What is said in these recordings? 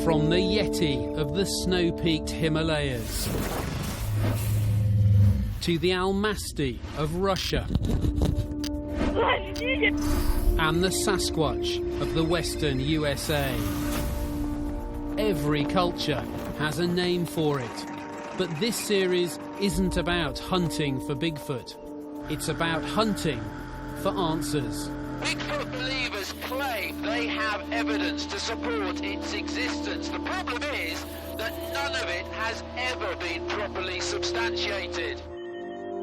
From the Yeti of the snow-peaked Himalayas to the Almasty of Russia and the Sasquatch of the western USA. Every culture has a name for it, but this series isn't about hunting for Bigfoot. It's about hunting for answers. Bigfoot believers claim they have evidence to support its existence. The problem is that none of it has ever been properly substantiated.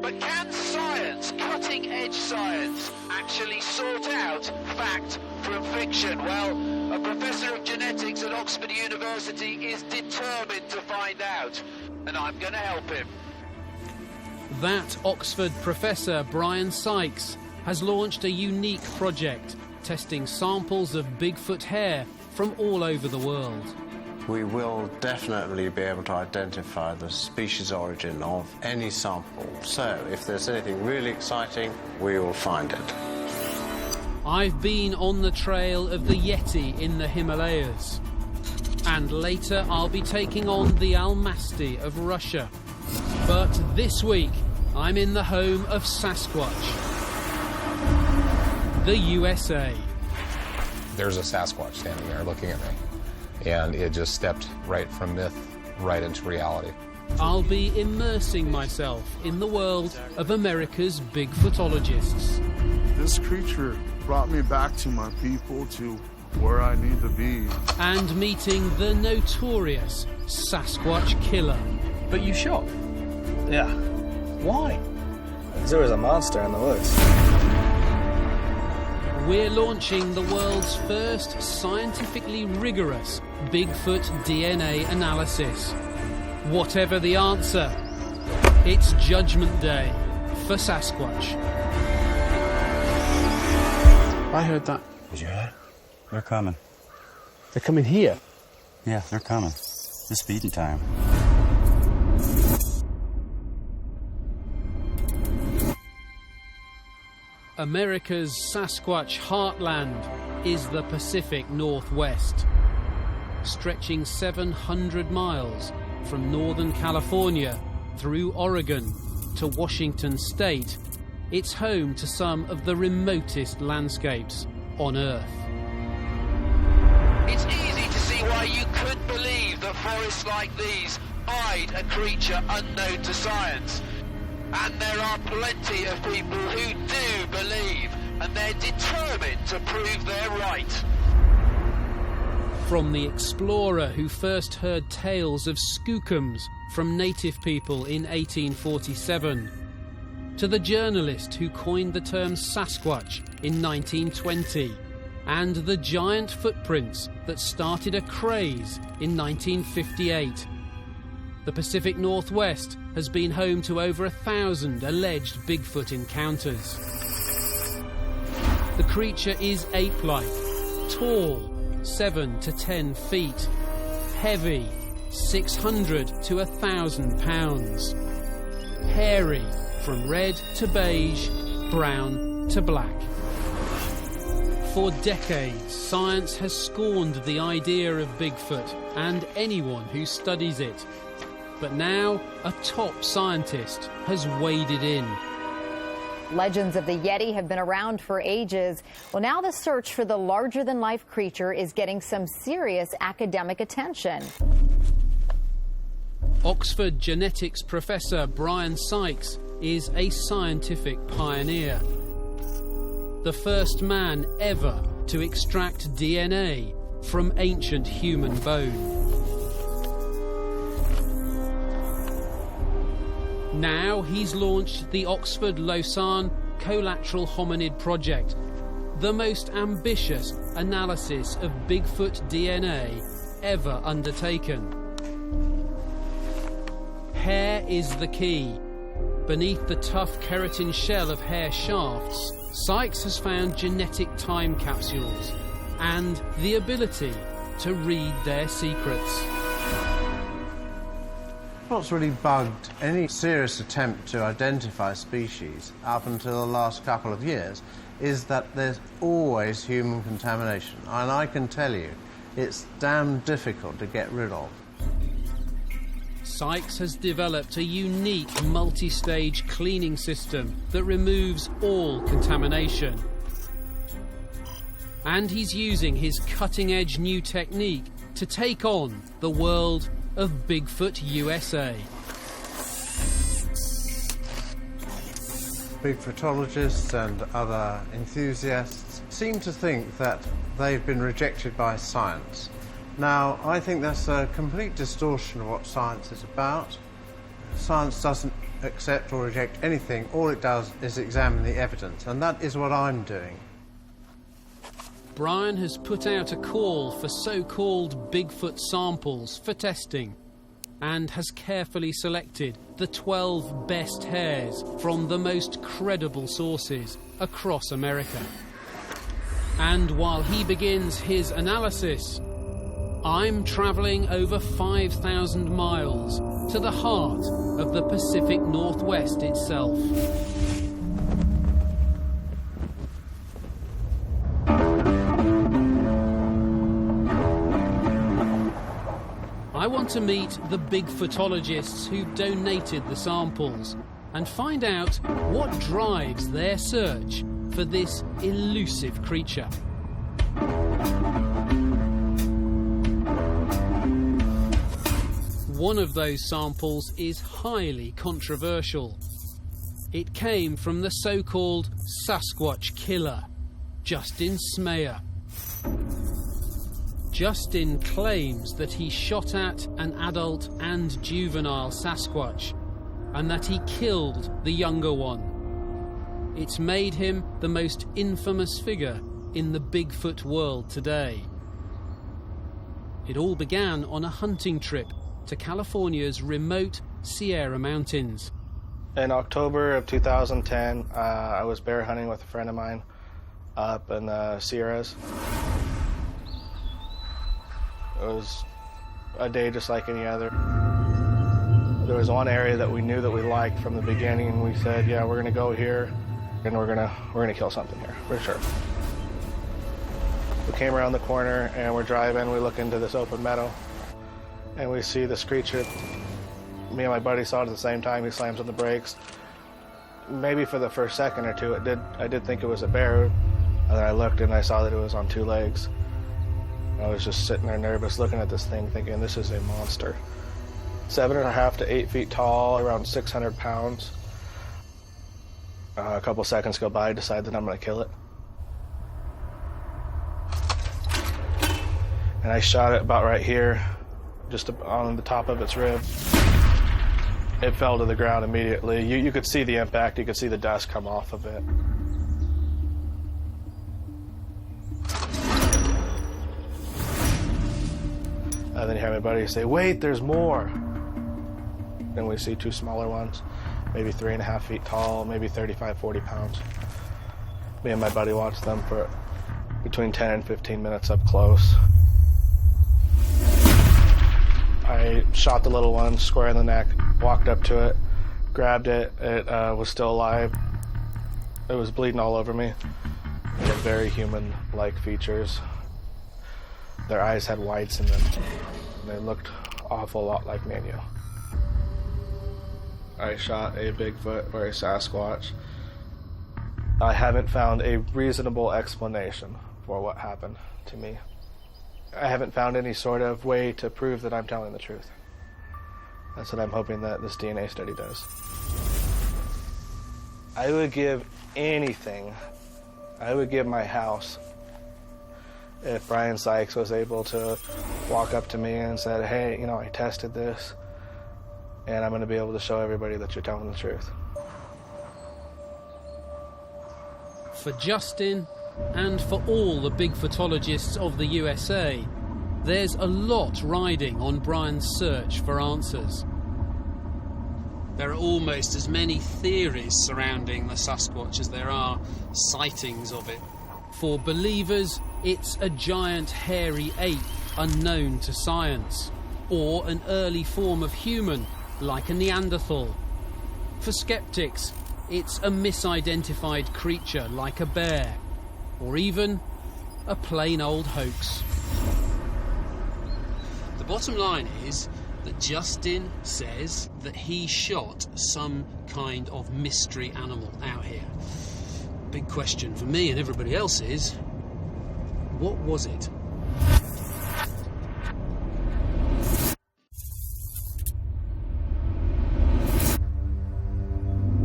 But can science, cutting-edge science, actually sort out fact from fiction? Well, a professor of genetics at Oxford University is determined to find out, and I'm going to help him. That Oxford professor, Bryan Sykes, has launched a unique project testing samples of Bigfoot hair from all over the world. We will definitely be able to identify the species origin of any sample. So if there's anything really exciting, we will find it. I've been on the trail of the Yeti in the Himalayas. And later I'll be taking on the Almasty of Russia. But this week, I'm in the home of Sasquatch, the USA. There's a Sasquatch standing there looking at me, and it just stepped right from myth right into reality. I'll be immersing myself in the world of America's Bigfootologists. This creature brought me back to my people, to where I need to be. And meeting the notorious Sasquatch killer. But you shot? Yeah. Why? Because there was a monster in the woods. We're launching the world's first scientifically rigorous Bigfoot DNA analysis. Whatever the answer, it's Judgment Day for Sasquatch. I heard that. Did you hear that? They're coming. They're coming here. Yeah, they're coming. It's feeding time. America's Sasquatch heartland is the Pacific Northwest. Stretching 700 miles from Northern California through Oregon to Washington State, it's home to some of the remotest landscapes on Earth. It's easy to see why you could believe that forests like these hide a creature unknown to science. And there are plenty of people who do believe, and they're determined to prove they're right. From the explorer who first heard tales of skookums from native people in 1847, to the journalist who coined the term Sasquatch in 1920, and the giant footprints that started a craze in 1958. The Pacific Northwest has been home to over 1,000 alleged Bigfoot encounters. The creature is ape-like, tall, 7 to 10 feet, heavy, 600 to 1,000 pounds, hairy, from red to beige, brown to black. For decades, science has scorned the idea of Bigfoot and anyone who studies it. But now, a top scientist has waded in. Legends of the Yeti have been around for ages. Well, now the search for the larger-than-life creature is getting some serious academic attention. Oxford genetics professor Bryan Sykes is a scientific pioneer. The first man ever to extract DNA from ancient human bone. Now he's launched the Oxford-Lausanne Collateral Hominid Project, the most ambitious analysis of Bigfoot DNA ever undertaken. Hair is the key. Beneath the tough keratin shell of hair shafts, Sykes has found genetic time capsules and the ability to read their secrets. What's really bugged any serious attempt to identify species up until the last couple of years is that there's always human contamination. And I can tell you, it's damn difficult to get rid of. Sykes has developed a unique multi-stage cleaning system that removes all contamination. And he's using his cutting-edge new technique to take on the world of Bigfoot USA. Bigfootologists and other enthusiasts seem to think that they've been rejected by science. Now, I think that's a complete distortion of what science is about. Science doesn't accept or reject anything. All it does is examine the evidence, and that is what I'm doing. Bryan has put out a call for so-called Bigfoot samples for testing and has carefully selected the 12 best hairs from the most credible sources across America. And while he begins his analysis, I'm travelling over 5,000 miles to the heart of the Pacific Northwest itself. I want to meet the Bigfootologists who donated the samples and find out what drives their search for this elusive creature. One of those samples is highly controversial. It came from the so-called Sasquatch killer, Justin Smeyer. Justin claims that he shot at an adult and juvenile Sasquatch and that he killed the younger one. It's made him the most infamous figure in the Bigfoot world today. It all began on a hunting trip to California's remote Sierra Mountains. In October of 2010, I was bear hunting with a friend of mine up in the Sierras. It was a day just like any other. There was one area that we knew that we liked from the beginning, and we said, yeah, we're gonna go here and we're gonna kill something here, for sure. We came around the corner and we're driving, we look into this open meadow and we see this creature. Me and my buddy saw it at the same time. He slams on the brakes. Maybe for the first second or two I did think it was a bear, and then I looked and I saw that it was on two legs. I was just sitting there nervous looking at this thing thinking this is a monster. 7.5 to 8 feet tall, around 600 pounds. A couple seconds go by, I decide that I'm going to kill it. And I shot it about right here, just on the top of its rib. It fell to the ground immediately. You could see the impact, you could see the dust come off of it. And then you have my buddy say, wait, there's more. Then we see two smaller ones, maybe 3.5 feet tall, maybe 35, 40 pounds. Me and my buddy watched them for between 10 and 15 minutes up close. I shot the little one square in the neck, walked up to it, grabbed it. It was still alive. It was bleeding all over me. It had very human-like features. Their eyes had whites in them. They looked awful lot like me and you. I shot a Bigfoot or a Sasquatch. I haven't found a reasonable explanation for what happened to me. I haven't found any sort of way to prove that I'm telling the truth. That's what I'm hoping that this DNA study does. I would give anything. I would give my house if Bryan Sykes was able to walk up to me and said, hey, you know, I tested this, and I'm going to be able to show everybody that you're telling the truth. For Justin, and for all the Bigfootologists of the USA, there's a lot riding on Bryan's search for answers. There are almost as many theories surrounding the Sasquatch as there are sightings of it. For believers, it's a giant hairy ape unknown to science, or an early form of human, like a Neanderthal. For skeptics, it's a misidentified creature like a bear, or even a plain old hoax. bottom line is that Justin says that he shot some kind of mystery animal out here. Big question for me and everybody else is, what was it?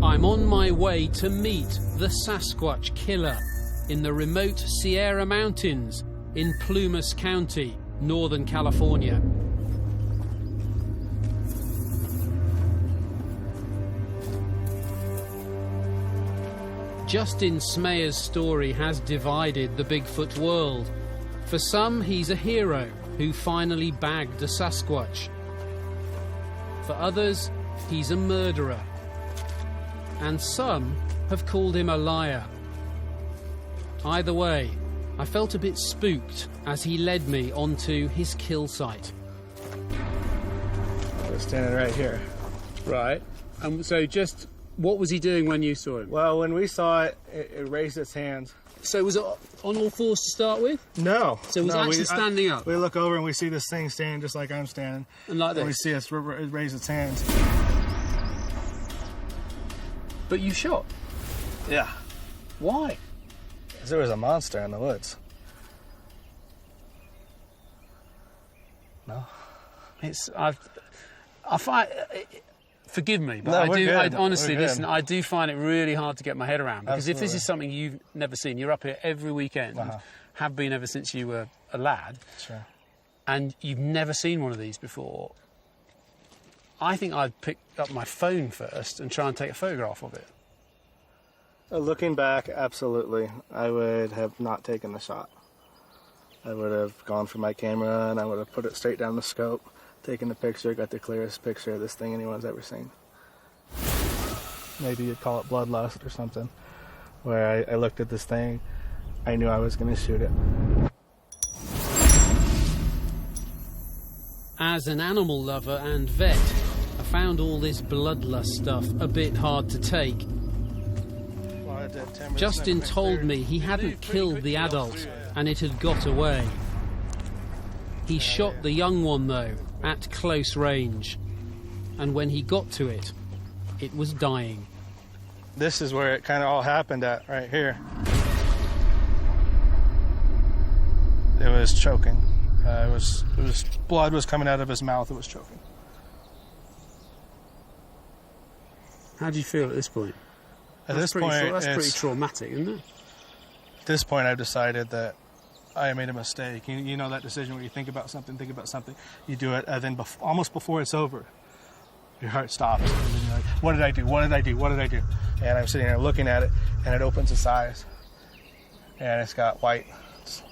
I'm on my way to meet the Sasquatch killer in the remote Sierra Mountains in Plumas County, Northern California. Justin Smeyer's story has divided the Bigfoot world. For some, he's a hero who finally bagged a Sasquatch. For others, he's a murderer. And some have called him a liar. Either way, I felt a bit spooked as he led me onto his kill site. I was standing right here. Right. And so just, what was he doing when you saw him? Well, when we saw it, it raised its hands. So was it on all fours to start with? No. So it was actually standing up? We look over and we see this thing standing just like I'm standing. And like this? And we see it raise its hands. But you shot? Yeah. Why? Because there was a monster in the woods. No? I find... Forgive me, but No, I honestly, we're good. listen, I do find it really hard to get my head around. Because if this Absolutely. is something you've never seen, you're up here every weekend, have been ever since you were a lad, Sure. and you've never seen one of these before, I think I'd pick up my phone first and try and take a photograph of it. Looking back, absolutely. I would have not taken the shot. I would have gone for my camera and I would have put it straight down the scope, taken the picture, got the clearest picture of this thing anyone's ever seen. Maybe you'd call it bloodlust or something, where I looked at this thing, I knew I was going to shoot it. As an animal lover and vet, I found all this bloodlust stuff a bit hard to take. Justin told me he hadn't killed the adult and it had got away. He shot the young one, though, at close range. And when he got to it, it was dying. This is where it kind of all happened at, right here. It was choking. It was blood was coming out of his mouth. It was choking. How do you feel at this point? That's pretty traumatic, isn't it? At this point, I've decided that I made a mistake. You know that decision where you think about something, you do it, and then almost before it's over, your heart stops. And then you're like, what did I do? What did I do? What did I do? And I'm sitting there looking at it, and it opens its eyes, and it's got white,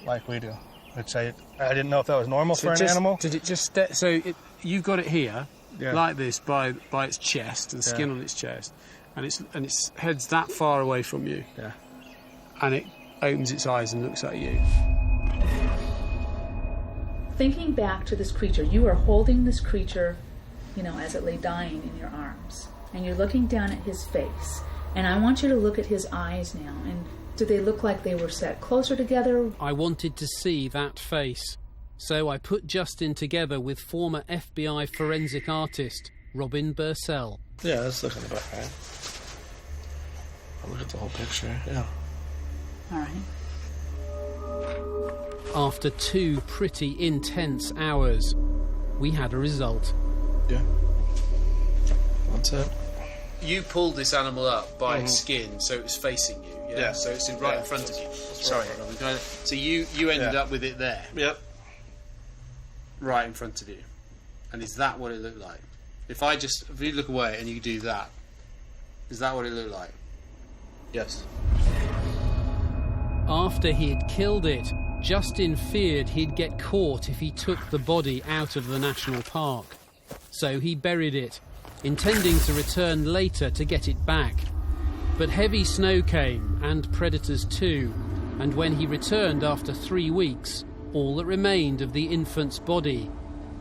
like we do, which I didn't know if that was normal for an animal. Did it just you've got it here, like this, by its chest, and skin on its chest, and its head's that far away from you. Yeah. And it opens its eyes and looks at you. Thinking back to this creature, you are holding this creature, as it lay dying in your arms, and you're looking down at his face, and I want you to look at his eyes now, and do they look like they were set closer together? I wanted to see that face, so I put Justin together with former FBI forensic artist Robin Bursell. Yeah, that's looking about right. I'll look at the whole picture, yeah. All right. After 2 pretty intense hours, we had a result. Yeah. That's it. You pulled this animal up by its skin, so it was facing you. Yeah. So it's right in front of you. Sorry. So you ended up with it there. Yep. Right in front of you. And is that what it looked like? If you look away and you do that, is that what it looked like? Yes. After he had killed it, Justin feared he'd get caught if he took the body out of the national park. So he buried it, intending to return later to get it back. But heavy snow came, and predators too, and when he returned after 3 weeks, all that remained of the infant's body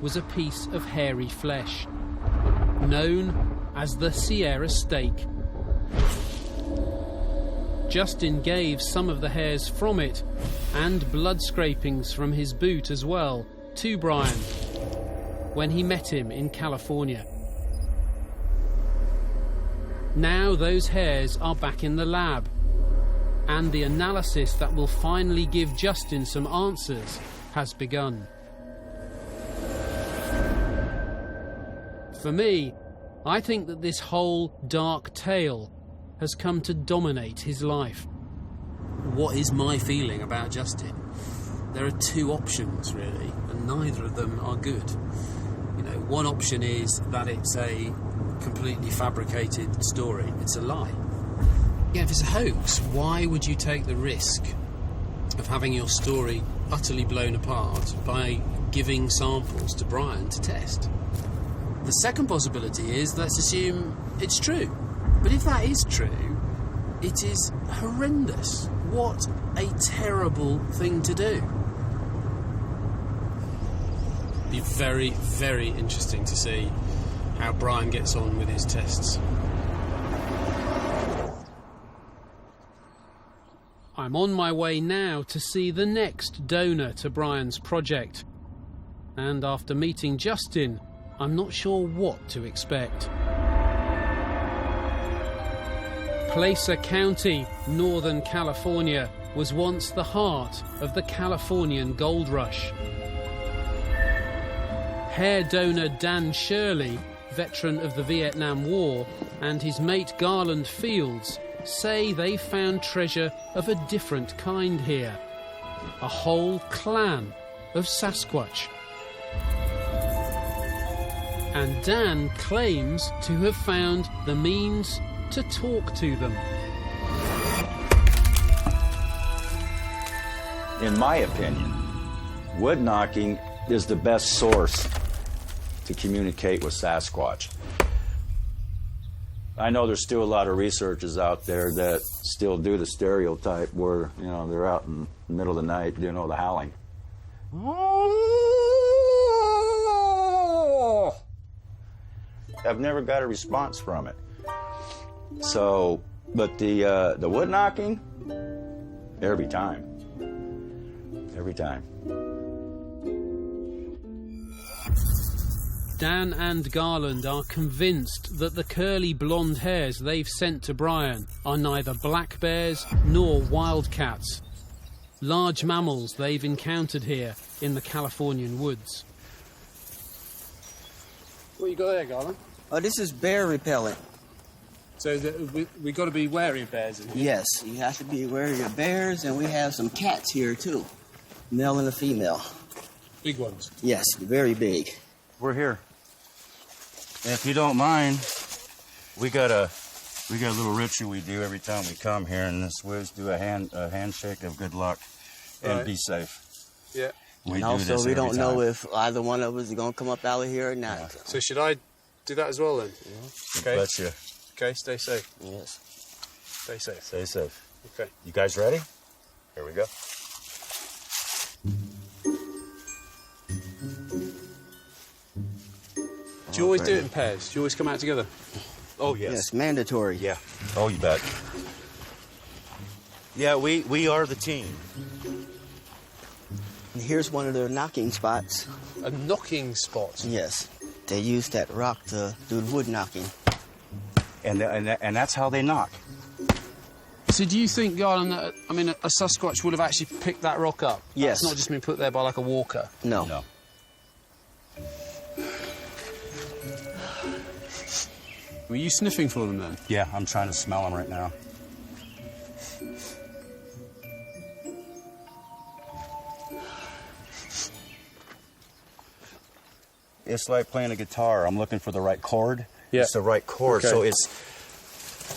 was a piece of hairy flesh, known as the Sierra steak. Justin gave some of the hairs from it, and blood scrapings from his boot as well, to Bryan. when he met him in California. Now those hairs are back in the lab, and the analysis that will finally give Justin some answers has begun. For me, I think that this whole dark tale has come to dominate his life. What is my feeling about Justin? There are two options, really, and neither of them are good. You know, one option is that it's a completely fabricated story. It's a lie. Yeah, if it's a hoax, why would you take the risk of having your story utterly blown apart by giving samples to Bryan to test? The second possibility is, let's assume it's true. But if that is true, it is horrendous. What a terrible thing to do. Be very, very interesting to see how Bryan gets on with his tests. I'm on my way now to see the next donor to Bryan's project. And after meeting Justin, I'm not sure what to expect. Placer County, Northern California, was once the heart of the Californian gold rush. Hair donor Dan Shirley, veteran of the Vietnam War, and his mate Garland Fields say they found treasure of a different kind here. A whole clan of Sasquatch. And Dan claims to have found the means to talk to them. In my opinion, wood knocking is the best source to communicate with Sasquatch. I know there's still a lot of researchers out there that still do the stereotype where, you know, they're out in the middle of the night doing all the howling. I've never got a response from it. So, but the wood knocking, every time. Every time. Dan and Garland are convinced that the curly blonde hairs they've sent to Bryan are neither black bears nor wildcats, large mammals they've encountered here in the Californian woods. What you got there, Garland? Oh, this is bear repellent. So we got to be wary of bears in here? Yes, you have to be wary of bears, and we have some cats here too, male and a female. Big ones? Yes, very big. We're here. If you don't mind, we got a little ritual we do every time we come here in this woods. Do a handshake of good luck and be safe. Yeah. And also, we don't know if either one of us is going to come up out of here or not. Yeah. So should I do that as well then? Yeah. Okay. Bless you. Okay, stay safe. Yes. Stay safe. Stay safe. Okay. You guys ready? Here we go. Do you always do it in pairs? Do you always come out together? Oh, yes. Yes, mandatory. Yeah. Oh, you bet. Yeah, we are the team. And here's one of their knocking spots. A knocking spot? Yes. They use that rock to do the wood knocking. And that's how they knock. So do you think, Garland, that, I mean, a Sasquatch would have actually picked that rock up? Yes. It's not just been put there by, like, a walker? No. No. Were you sniffing for them then? Yeah, I'm trying to smell them right now. It's like playing a guitar. I'm looking for the right chord. Yeah. It's the right chord. Okay. So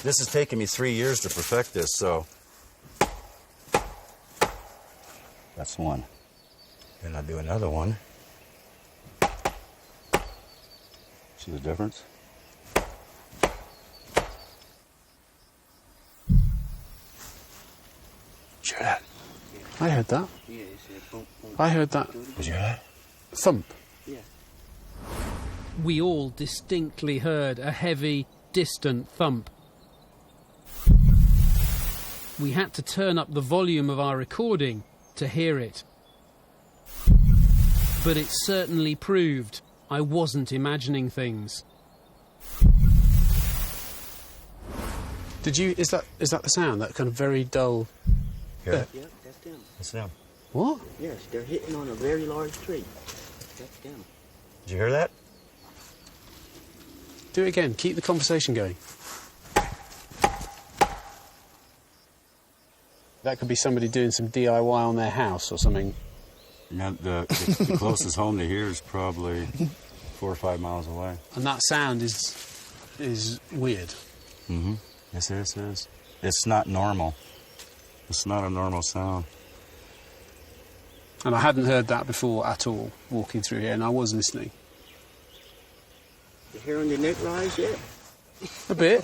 this has taken me 3 years to perfect this, so. That's one. Then I'll do another one. See the difference? Did you hear that? I heard that. I heard that. Did you hear that? Thump. Yeah. We all distinctly heard a heavy, distant thump. We had to turn up the volume of our recording to hear it. But it certainly proved I wasn't imagining things. Did you? Is that the sound? That kind of very dull. Yeah. Yep, that's them. That's them. What? Yes, they're hitting on a very large tree. That's them. Did you hear that? Do it again. Keep the conversation going. That could be somebody doing some DIY on their house or something. Now, the closest home to here is probably 4 or 5 miles away. And that sound is weird. Mm-hmm. Yes, it is. It's not normal. It's not a normal sound. And I hadn't heard that before at all, walking through here, and I was listening. The hair on your neck rise yet? A bit.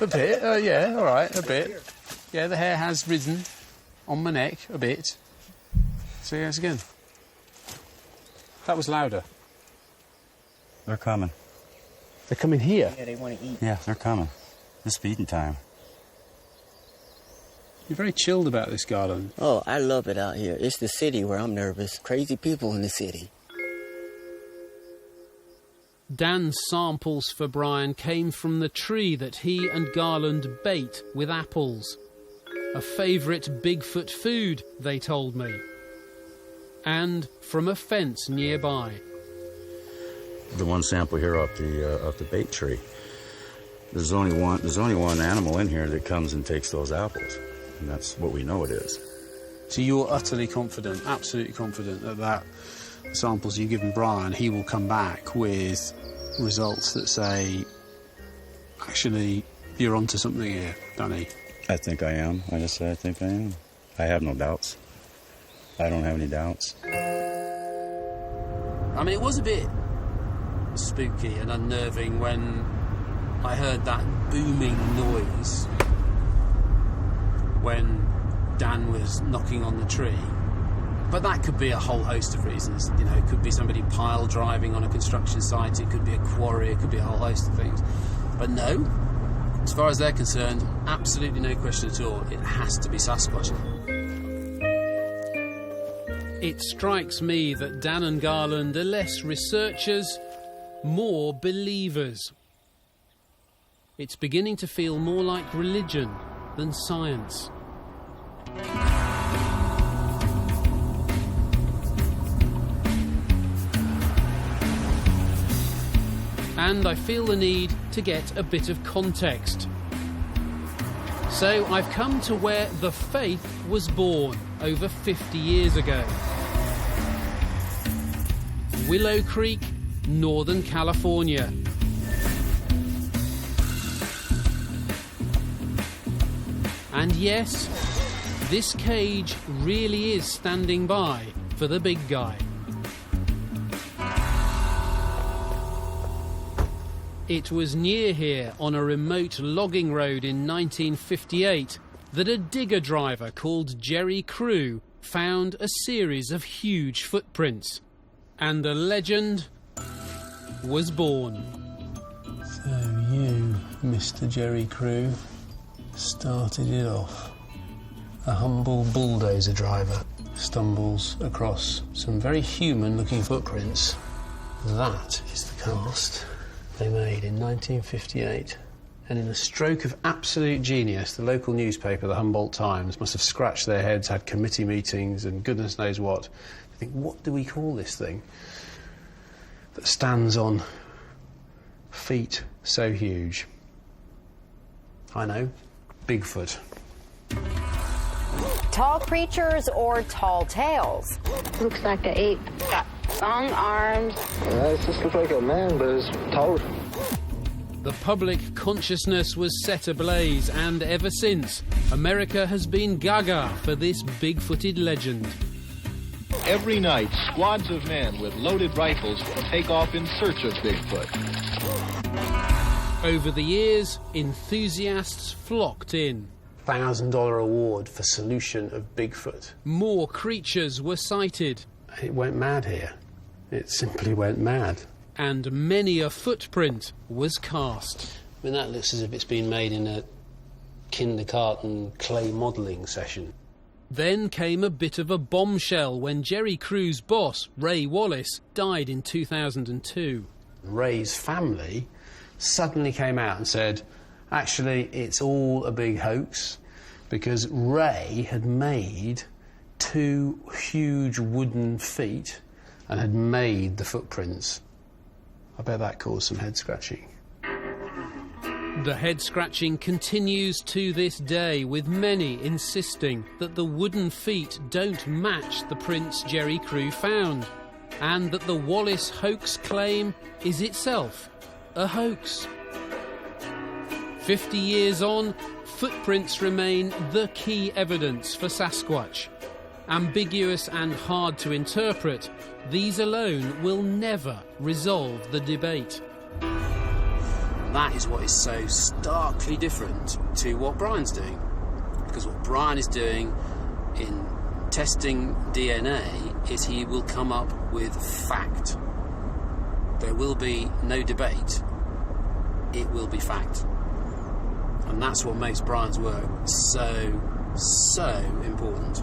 A bit, yeah, all right, a bit. Yeah, the hair has risen on my neck a bit. So yes, again. That was louder. They're coming. They're coming here? Yeah, they want to eat. Yeah, they're coming. It's feeding time. You're very chilled about this, Garland. Oh, I love it out here. It's the city where I'm nervous. Crazy people in the city. Dan's samples for Bryan came from the tree that he and Garland bait with apples. A favourite Bigfoot food, they told me. And from a fence nearby. The one sample here off the bait tree. There's only one animal in here that comes and takes those apples, and that's what we know it is. So you're utterly confident, absolutely confident that samples you've given Bryan, he will come back with results that say, actually, you're onto something here, Danny. I think I am. I just say I think I am. I have no doubts. I don't have any doubts. I mean, it was a bit spooky and unnerving when I heard that booming noise when Dan was knocking on the tree. But that could be a whole host of reasons. You know, it could be somebody pile driving on a construction site, it could be a quarry, it could be a whole host of things. But no, as far as they're concerned, absolutely no question at all. It has to be Sasquatch. It strikes me that Dan and Garland are less researchers, more believers. It's beginning to feel more like religion than science. And I feel the need to get a bit of context. So I've come to where the faith was born over 50 years ago. Willow Creek, Northern California. And yes, this cage really is standing by for the big guy. It was near here, on a remote logging road in 1958, that a digger driver called Jerry Crew found a series of huge footprints. And a legend was born. So you, Mr. Jerry Crew, started it off. A humble bulldozer driver stumbles across some very human-looking footprints. That is the cast they made in 1958. And in a stroke of absolute genius, the local newspaper, the Humboldt Times, must have scratched their heads, had committee meetings and goodness knows what. I think, what do we call this thing that stands on feet so huge? I know, Bigfoot. Tall creatures or tall tales? Looks like an ape. Got long arms. It just looks like a man, but it's tall. The public consciousness was set ablaze, and ever since, America has been gaga for this big-footed legend. Every night, squads of men with loaded rifles take off in search of Bigfoot. Over the years, enthusiasts flocked in. $1,000 award for solution of Bigfoot. More creatures were sighted. It went mad here. It simply went mad. And many a footprint was cast. I mean, that looks as if it's been made in a kindergarten clay modelling session. Then came a bit of a bombshell when Jerry Crew's boss, Ray Wallace, died in 2002. Ray's family suddenly came out and said, actually, it's all a big hoax, because Ray had made 2 huge wooden feet and had made the footprints. I bet that caused some head scratching. The head scratching continues to this day, with many insisting that the wooden feet don't match the prints Jerry Crew found, and that the Wallace hoax claim is itself a hoax. 50 years on, footprints remain the key evidence for Sasquatch. Ambiguous and hard to interpret, these alone will never resolve the debate. That is what is so starkly different to what Bryan's doing. Because what Bryan is doing in testing DNA is he will come up with fact. There will be no debate. It will be fact. And that's what makes Bryan's work so important.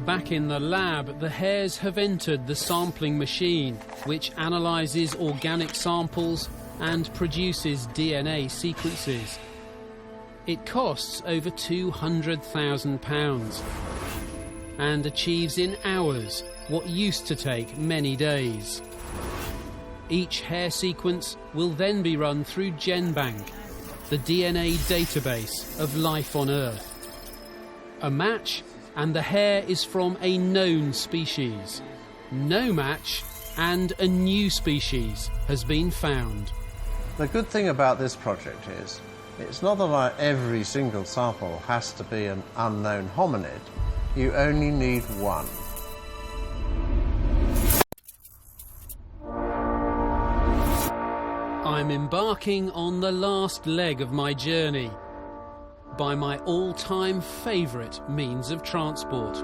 Back in the lab, the hares have entered the sampling machine, which analyses organic samples and produces DNA sequences. It costs over £200,000 and achieves in hours what used to take many days. Each hair sequence will then be run through GenBank, the DNA database of life on Earth. A match, and the hair is from a known species. No match, and a new species has been found. The good thing about this project is, it's not that like every single sample has to be an unknown hominid. You only need one. I'm embarking on the last leg of my journey by my all-time favourite means of transport.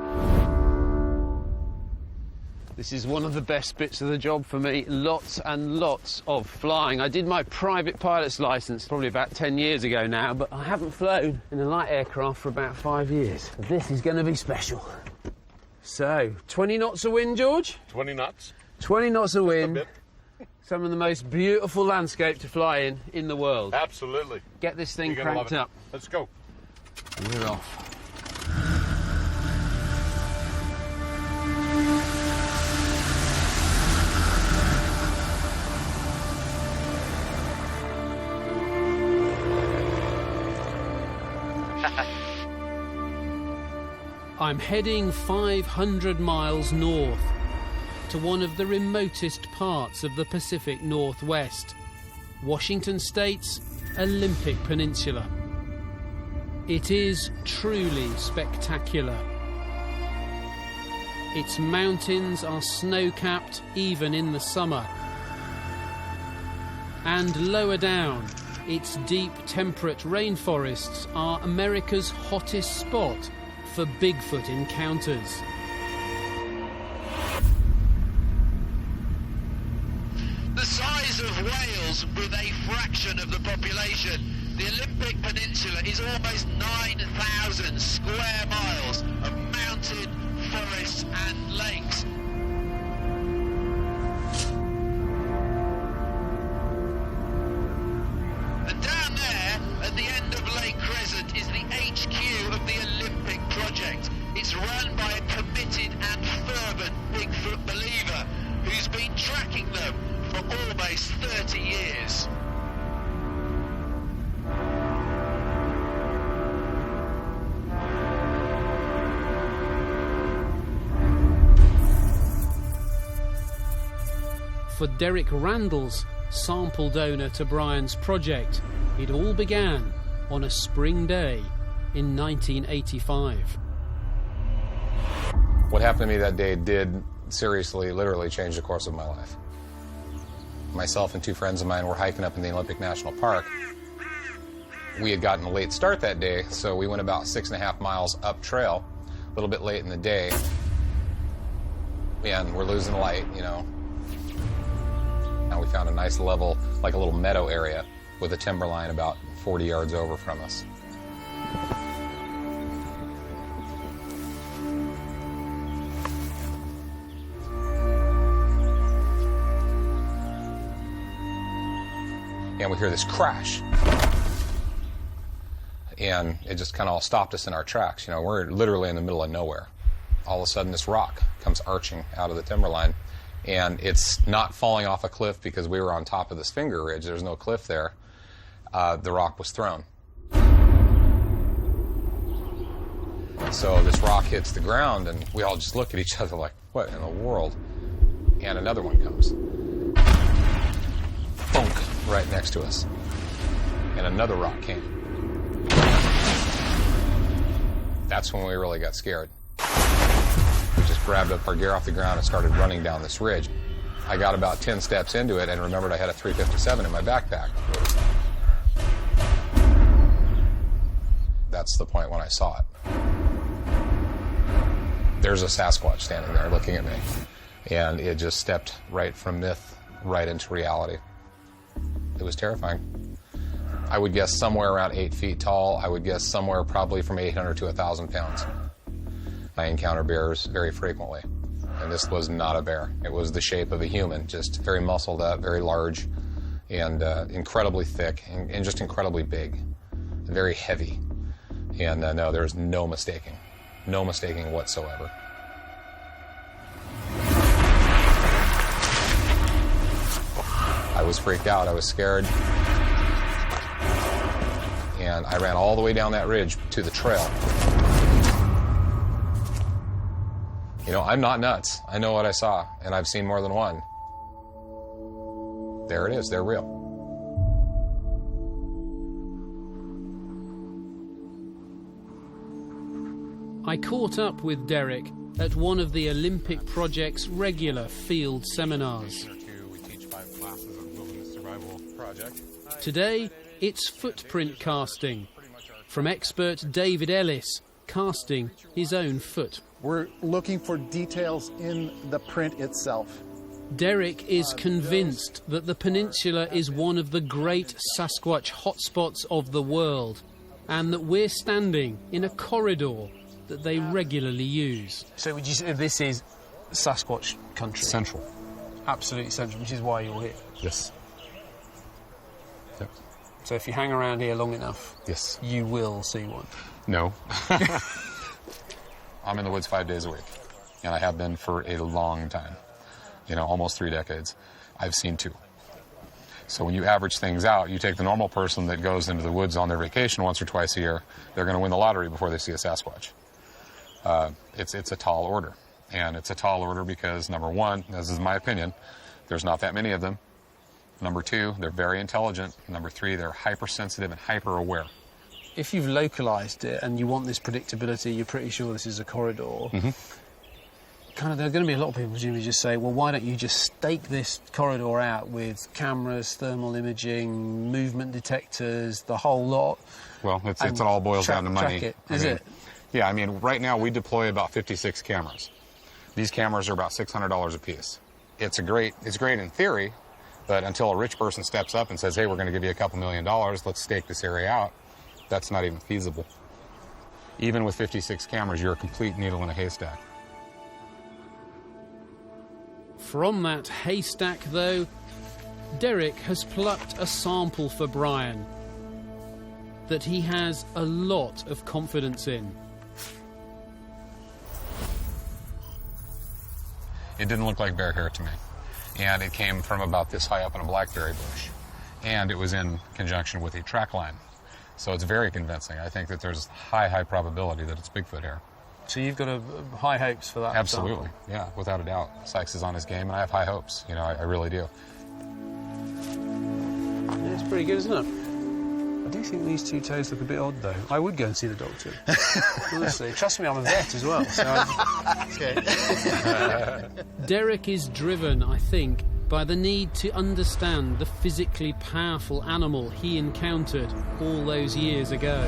This is one of the best bits of the job for me. Lots and lots of flying. I did my private pilot's licence probably about 10 years ago now, but I haven't flown in a light aircraft for about 5 years. This is going to be special. So, 20 knots of wind, George? 20 knots. 20 knots of wind. Some of the most beautiful landscape to fly in the world. Absolutely. Get this thing cranked up. Let's go. And we're off. I'm heading 500 miles north to one of the remotest parts of the Pacific Northwest, Washington State's Olympic Peninsula. It is truly spectacular. Its mountains are snow-capped even in the summer. And lower down, its deep temperate rainforests are America's hottest spot for Bigfoot encounters. The size of Wales with a fraction of the population, the Olympic Peninsula is almost 9,000 square miles of mountain, forests and lakes. And down there, at the end of Lake Crescent, is the HQ of the Olympic project. It's run by a committed and fervent Bigfoot believer who's been tracking them for almost 30 years. For Derek Randall's sample donor to Bryan's project, it all began on a spring day in 1985. What happened to me that day did seriously, literally change the course of my life. Myself and 2 friends of mine were hiking up in the Olympic National Park. We had gotten a late start that day, so we went about 6.5 miles up trail, a little bit late in the day. And we're losing light, you know. Now we found a nice level, like a little meadow area with a timber line about 40 yards over from us. and we hear this crash. And it just kind of all stopped us in our tracks. You know, we're literally in the middle of nowhere. All of a sudden, this rock comes arching out of the timberline, and it's not falling off a cliff because we were on top of this finger ridge. There's no cliff there. The rock was thrown. So this rock hits the ground, and we all just look at each other like, what in the world? And another one comes. Thunk, right next to us. And another rock came. That's when we really got scared. We just grabbed up our gear off the ground and started running down this ridge. I got about 10 steps into it and remembered I had a .357 in my backpack. That's the point when I saw it. There's a Sasquatch standing there looking at me. And it just stepped right from myth right into reality. It was terrifying. I would guess somewhere around 8 feet tall. I would guess somewhere probably from 800 to 1,000 pounds. I encounter bears very frequently. And this was not a bear. It was the shape of a human, just very muscled up, very large, and incredibly thick, and just incredibly big, very heavy. And no, there's no mistaking. No mistaking whatsoever. I was freaked out. I was scared. And I ran all the way down that ridge to the trail. You know, I'm not nuts. I know what I saw, and I've seen more than one. There it is. They're real. I caught up with Derek at one of the Olympic Project's regular field seminars. Today, it's footprint casting, from expert David Ellis, casting his own foot. We're looking for details in the print itself. Derek is convinced that the peninsula is one of the great Sasquatch hotspots of the world, and that we're standing in a corridor that they regularly use. So would you say this is Sasquatch country? Central. Absolutely central, which is why you're here. Yes. Yep. So if you hang around here long enough, yes, you will see one. No. I'm in the woods 5 days a week, and I have been for a long time. You know, almost 3 decades. I've seen 2. So when you average things out, you take the normal person that goes into the woods on their vacation once or twice a year, they're going to win the lottery before they see a Sasquatch. It's a tall order. And it's a tall order because, number one, this is my opinion, there's not that many of them. Number 2, they're very intelligent. Number 3, they're hypersensitive and hyper-aware. If you've localised it and you want this predictability, you're pretty sure this is a corridor, kind of, there are going to be a lot of people presumably just say, well, why don't you just stake this corridor out with cameras, thermal imaging, movement detectors, the whole lot? Well, it all boils down to money. Track it. Is it? Yeah, I mean, right now we deploy about 56 cameras. These cameras are about $600 a piece. It's great in theory, but until a rich person steps up and says, hey, we're going to give you a couple $1 million, let's stake this area out, that's not even feasible. Even with 56 cameras, you're a complete needle in a haystack. From that haystack, though, Derek has plucked a sample for Bryan that he has a lot of confidence in. It didn't look like bear hair to me. And it came from about this high up in a blackberry bush. And it was in conjunction with a track line. So it's very convincing. I think that there's high probability that it's Bigfoot hair. So you've got high hopes for that? Absolutely, yeah, without a doubt. Sykes is on his game, and I have high hopes. You know, I really do. Yeah, it's pretty good, isn't it? I do think these 2 toes look a bit odd, though. I would go and see the doctor. Honestly, trust me, I'm a vet as well. So Derek is driven, I think, by the need to understand the physically powerful animal he encountered all those years ago.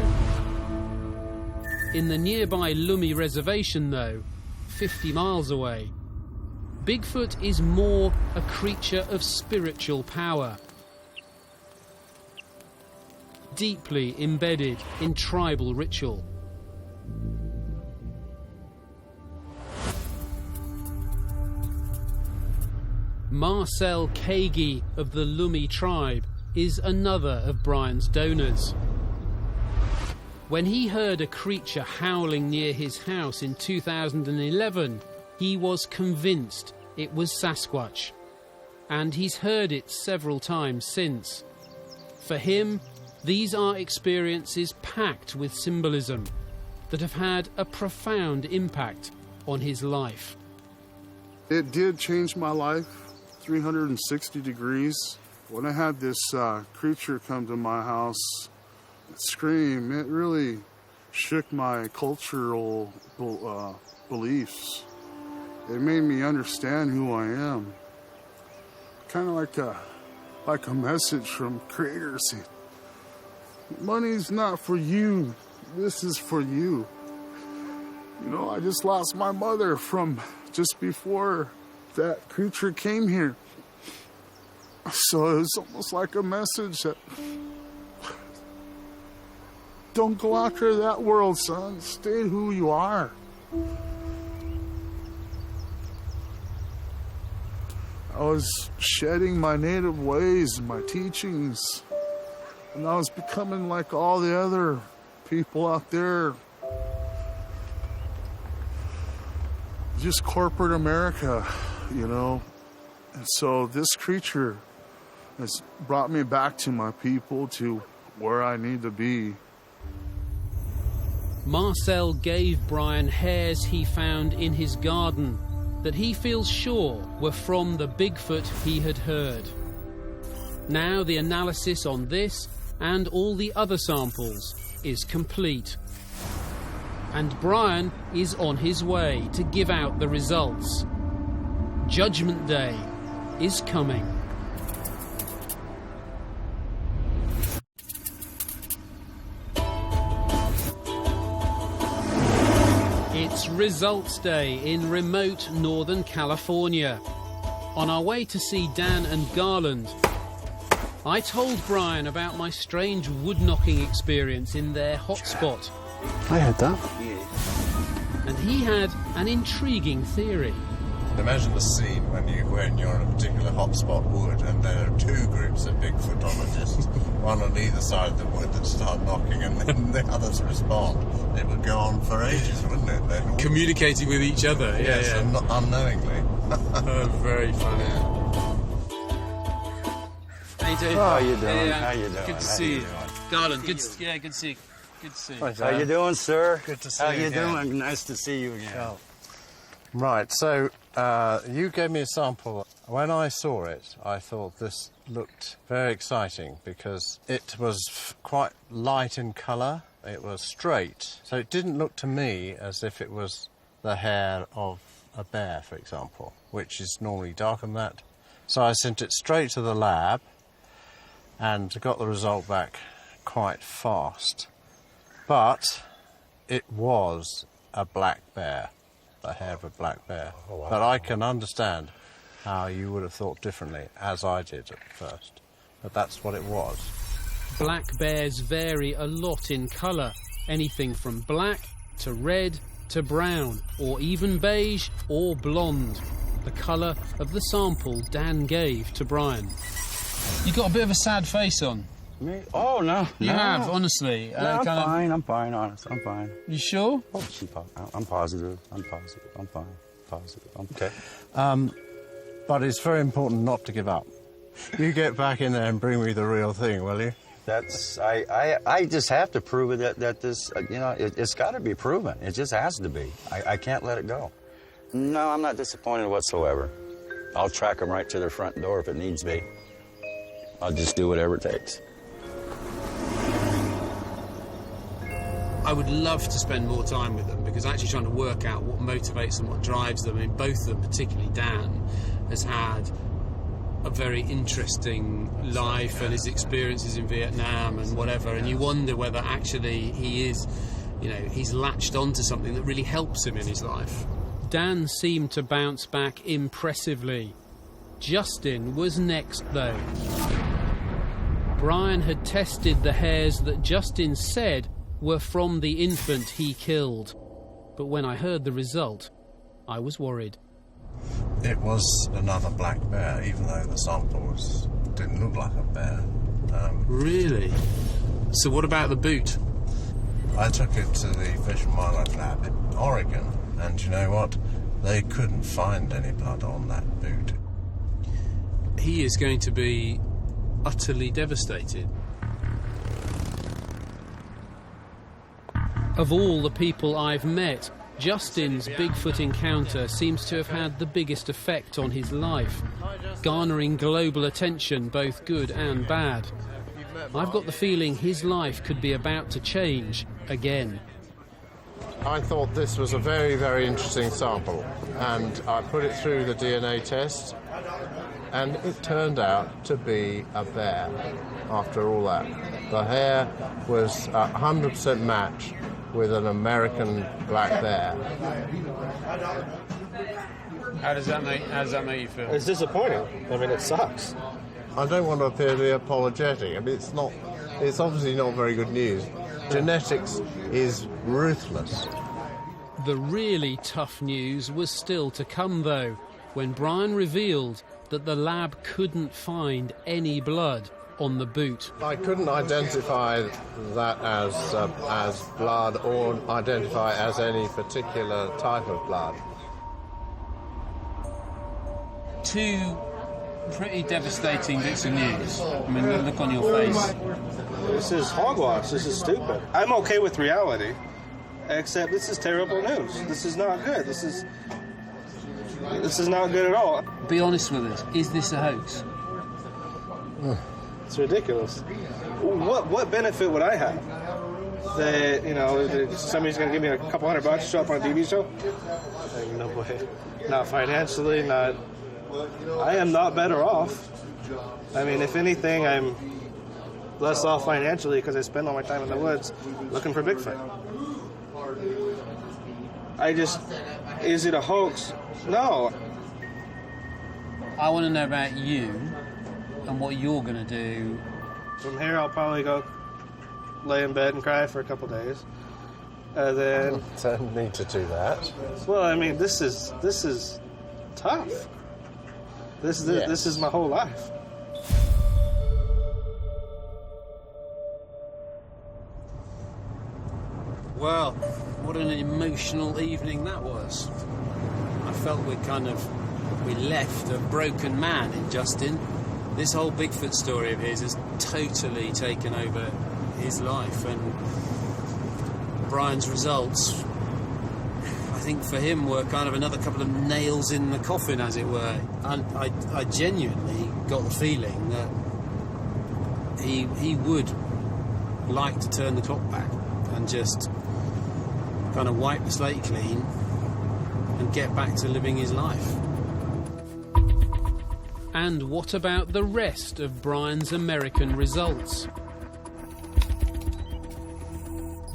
In the nearby Lummi Reservation, though, 50 miles away, Bigfoot is more a creature of spiritual power, deeply embedded in tribal ritual. Marcel Kagi of the Lummi tribe is another of Bryan's donors. When he heard a creature howling near his house in 2011, he was convinced it was Sasquatch, and he's heard it several times since. For him, these are experiences packed with symbolism that have had a profound impact on his life. It did change my life 360 degrees. When I had this creature come to my house scream, it really shook my cultural beliefs. It made me understand who I am. Kind of like a message from Creator saying, money's not for you, this is for you. You know, I just lost my mother from just before that creature came here. So it was almost like a message that, don't go after that world, son. Stay who you are. I was shedding my native ways and my teachings, and I was becoming like all the other people out there. Just corporate America, you know. And so this creature has brought me back to my people, to where I need to be. Marcel gave Bryan hairs he found in his garden that he feels sure were from the Bigfoot he had heard. Now the analysis on this and all the other samples is complete. And Bryan is on his way to give out the results. Judgment Day is coming. It's Results Day in remote Northern California. On our way to see Dan and Garland, I told Bryan about my strange wood-knocking experience in their hotspot. I had that. And he had an intriguing theory. Imagine the scene when you're in a particular hotspot wood and there are two groups of Bigfootologists, one on either side of the wood, that start knocking and then the others respond. It would go on for ages, wouldn't it? Then Communicating with each other, yes, yeah. and unknowingly. Very funny. How you doing? How you doing? Yeah. How you doing? Good to see you. Garland, good to see you. Good to see you. How you doing, sir? Good to see How you you again. doing? Nice to see you again. Oh. Right, so you gave me a sample. When I saw it, I thought this looked very exciting because it was quite light in colour. It was straight, so it didn't look to me as if it was the hair of a bear, for example, which is normally darker than that. So I sent it straight to the lab and got the result back quite fast. But it was a black bear. The hair of a black bear. Oh, wow. But I can understand how you would have thought differently, as I did at first. But that's what it was. Black bears vary a lot in colour, anything from black to red to brown, or even beige or blonde, the colour of the sample Dan gave to Bryan. You got a bit of a sad face on. Me? Oh, no. You have, honestly. No, I'm fine, honest. I'm fine. You sure? Oh, I'm positive. I'm fine. Positive. I'm okay. But it's very important not to give up. You get back in there and bring me the real thing, will you? I just have to prove it that this, it's got to be proven. It just has to be. I can't let it go. No, I'm not disappointed whatsoever. I'll track them right to their front door if it needs be. I'll just do whatever it takes. I would love to spend more time with them because actually trying to work out what motivates them, what drives them. I mean, both of them, particularly Dan, has had a very interesting life and his experiences in Vietnam and whatever, and you wonder whether actually he is, he's latched onto something that really helps him in his life. Dan seemed to bounce back impressively. Justin was next, though. Bryan had tested the hairs that Justin said were from the infant he killed. But when I heard the result, I was worried. It was another black bear, even though the sample didn't look like a bear. Really? So what about the boot? I took it to the Fish and Wildlife Lab in Oregon, and you know what? They couldn't find any blood on that boot. He is going to be utterly devastated. Of all the people I've met, Justin's Bigfoot encounter seems to have had the biggest effect on his life, garnering global attention, both good and bad. I've got the feeling his life could be about to change again. I thought this was a very, very interesting sample, and I put it through the DNA test, and it turned out to be a bear after all that. The hair was 100% match with an American black bear. How does that make you feel? It's disappointing. I mean, it sucks. I don't want to appear to be apologetic. I mean, it's obviously not very good news. Genetics is ruthless. The really tough news was still to come, though, when Bryan revealed that the lab couldn't find any blood on the boot. I couldn't identify that as blood or identify as any particular type of blood. Two pretty devastating bits of news. I mean, the look on your face. This is hogwash. This is stupid. I'm okay with reality, except this is terrible news. This is not good. This is not good at all. Be honest with us. Is this a hoax? It's ridiculous. What benefit would I have? That, you know, that somebody's going to give me a couple $100 to show up on a TV show? Like, no way. Not financially, not... I am not better off. I mean, if anything, I'm less off financially because I spend all my time in the woods looking for Bigfoot. Is it a hoax? No. I want to know about you and what you're going to do. From here, I'll probably go lay in bed and cry for a couple days. Then... Don't need to do that. Well, I mean, this is tough. This is my whole life. Well, what an emotional evening that was. I felt we left a broken man in Justin. This whole Bigfoot story of his has totally taken over his life, and Bryan's results, I think for him, were kind of another couple of nails in the coffin, as it were. And I genuinely got the feeling that he would like to turn the clock back and just kind of wipe the slate clean and get back to living his life. And what about the rest of Bryan's American results?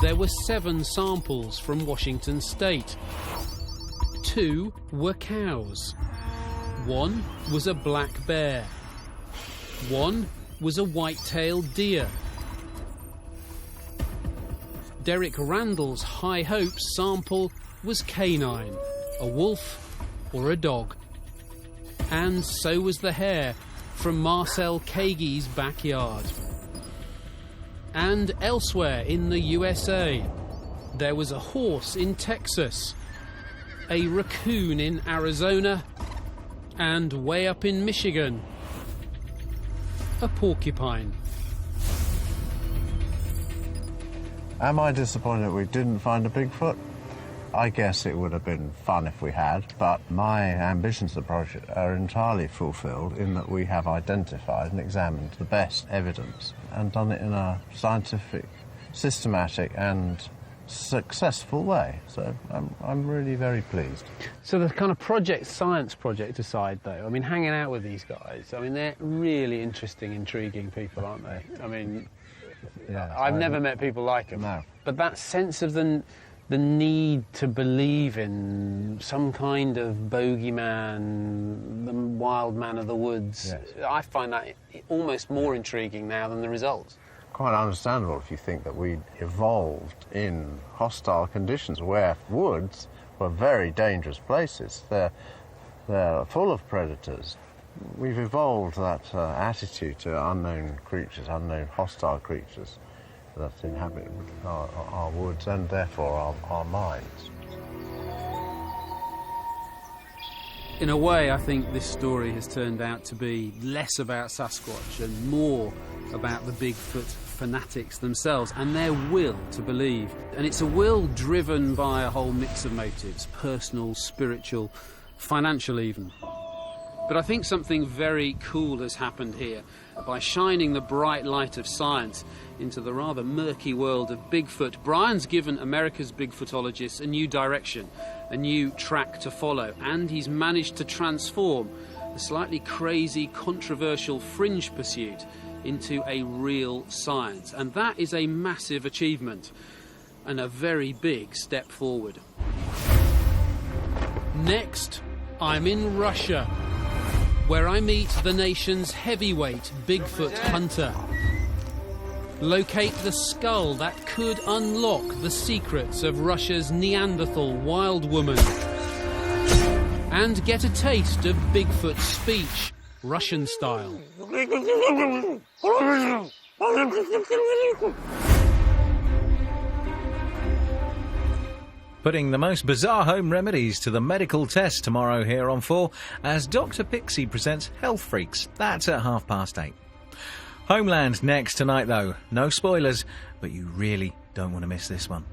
There were 7 samples from Washington State. 2 were cows. 1 was a black bear. 1 was a white-tailed deer. Derek Randall's High Hopes sample was canine, a wolf or a dog. And so was the hair from Marcel Kagi's backyard. And elsewhere in the USA, there was a horse in Texas, a raccoon in Arizona, and way up in Michigan, a porcupine. Am I disappointed that we didn't find a Bigfoot? I guess it would have been fun if we had, but my ambitions of the project are entirely fulfilled in that we have identified and examined the best evidence and done it in a scientific, systematic and successful way. So I'm really very pleased. So the kind of science project aside, though, I mean, hanging out with these guys, I mean, they're really interesting, intriguing people, aren't they? I mean, yeah, I've never met people like them. No. But that sense of the need to believe in some kind of bogeyman, the wild man of the woods, yes. I find that almost more intriguing now than the results. Quite understandable if you think that we evolved in hostile conditions where woods were very dangerous places. They're full of predators. We've evolved that attitude to unknown creatures, unknown hostile creatures that inhabit our woods and therefore our minds. In a way, I think this story has turned out to be less about Sasquatch and more about the Bigfoot fanatics themselves and their will to believe. And it's a will driven by a whole mix of motives, personal, spiritual, financial even. But I think something very cool has happened here by shining the bright light of science into the rather murky world of Bigfoot. Bryan's given America's Bigfootologists a new direction, a new track to follow, and he's managed to transform a slightly crazy, controversial fringe pursuit into a real science. And that is a massive achievement and a very big step forward. Next, I'm in Russia, where I meet the nation's heavyweight Bigfoot hunter. Locate the skull that could unlock the secrets of Russia's Neanderthal wild woman. And get a taste of Bigfoot speech, Russian style. Putting the most bizarre home remedies to the medical test tomorrow here on 4 as Dr. Pixie presents Health Freaks. That's at 8:30. Homeland next tonight though. No spoilers, but you really don't want to miss this one.